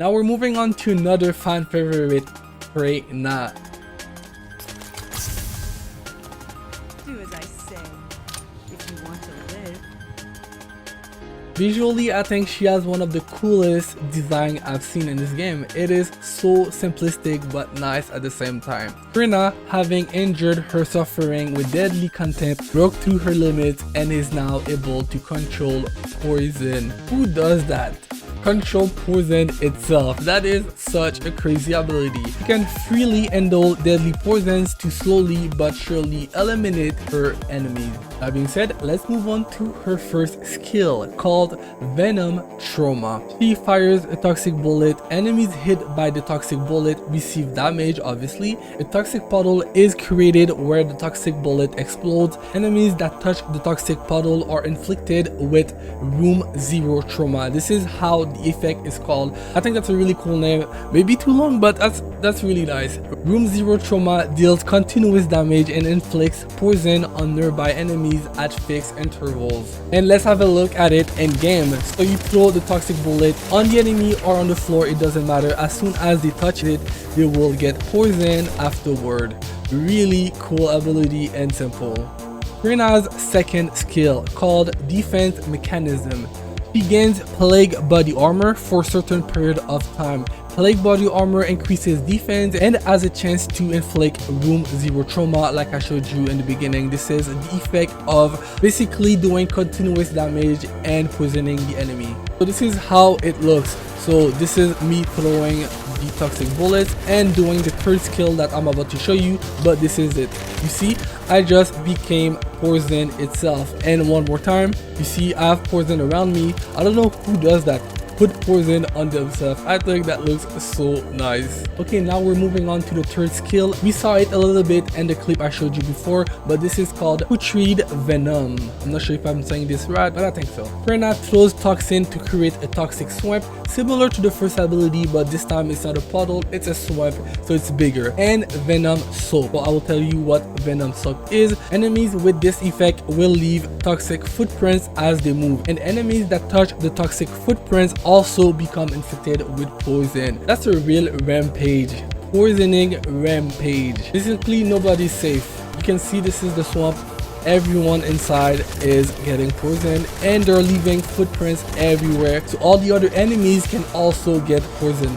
Now we're moving on to another fan favorite, Freyna. Do as I say, if you want to live. Visually, I think she has one of the coolest design I've seen in this game. It is so simplistic but nice at the same time. Freyna, having injured her suffering with deadly contempt, broke through her limits and is now able to control poison. Who does that? Control poison itself. That is such a crazy ability. You can freely endure deadly poisons to slowly but surely eliminate her enemies. That being said, let's move on to her first skill called Venom Trauma. She fires a toxic bullet. Enemies hit by the toxic bullet receive damage, obviously. A toxic puddle is created where the toxic bullet explodes. Enemies that touch the toxic puddle are inflicted with Room Zero Trauma. This is how the effect is called. I think that's a really cool name. Maybe too long, but that's really nice. Room Zero Trauma deals continuous damage and inflicts poison on nearby enemies at fixed intervals. And let's have a look at it in game. So you throw the toxic bullet on the enemy or on the floor, it doesn't matter. As soon as they touch it, they will get poison afterward. Really cool ability and simple. Freyna's second skill called Defense Mechanism. She gains Plague Body Armor for a certain period of time. Plague Body Armor increases defense and has a chance to inflict Room Zero Trauma like I showed you in the beginning. This is the effect of basically doing continuous damage and poisoning the enemy. So this is how it looks. So this is me throwing the toxic bullets and doing the third skill that I'm about to show you, but this is it. You see, I just became poison itself. And one more time, you see I have poison around me. I don't know who does that. Put poison on themselves. I think that looks so nice. Okay, now we're moving on to the third skill. We saw it a little bit in the clip I showed you before, but this is called HRI Venom. I'm not sure if I'm saying this right, but I think so. Freyna throws toxin to create a toxic swamp, similar to the first ability, but this time it's not a puddle, it's a swamp, so it's bigger. And Venom Soap. So I will tell you what Venom Soap is. Enemies with this effect will leave toxic footprints as they move, and enemies that touch the toxic footprints also become infected with poison. That's a real rampage. Poisoning rampage. Basically, nobody's safe. You can see this is the swamp. Everyone inside is getting poisoned and they're leaving footprints everywhere, so all the other enemies can also get poisoned.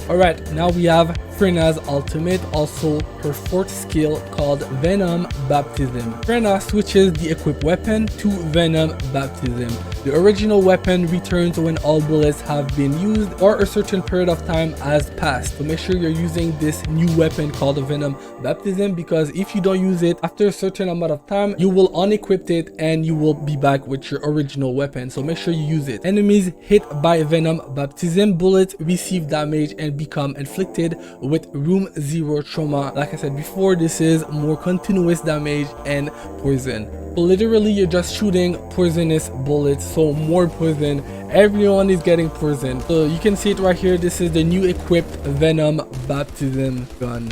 Alright, now we have Freyna's ultimate, also her fourth skill called Venom Baptism. Freyna switches the equipped weapon to Venom Baptism. The original weapon returns when all bullets have been used or a certain period of time has passed. So make sure you're using this new weapon called Venom Baptism, because if you don't use it after a certain amount of time, you will unequip it and you will be back with your original weapon. So make sure you use it. Enemies hit by Venom Baptism bullets receive damage and become inflicted with Room Zero Trauma. Like I said before, this is more continuous damage and poison. So literally you're just shooting poisonous bullets, so more poison. Everyone is getting poisoned. So you can see it right here. This is the new equipped Venom Baptism gun.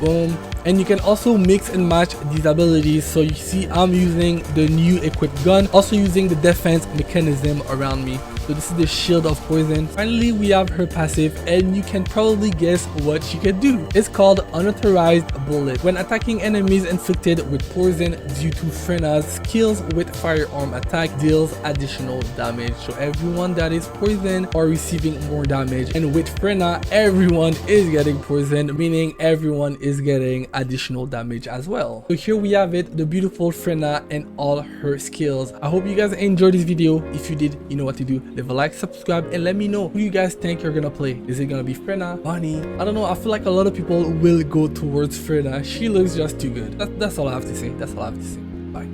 Boom. And you can also mix and match these abilities. So you see I'm using the new equipped gun, also using the defense mechanism around me. So this is the shield of poison. Finally, we have her passive, and you can probably guess what she can do. It's called Unauthorized Bullet. When attacking enemies inflicted with poison due to Freyna's skills with firearm attack, deals additional damage. So everyone that is poisoned are receiving more damage, and with Freyna, everyone is getting poisoned, meaning everyone is getting additional damage as well. So here we have it, the beautiful Freyna and all her skills. I hope you guys enjoyed this video. If you did, you know what to do. Leave a like, subscribe, and let me know who you guys think you're gonna play. Is it gonna be Freyna, Bonnie? I don't know. I feel like a lot of people will go towards Freyna. She looks just too good. That's all I have to say. That's all I have to say.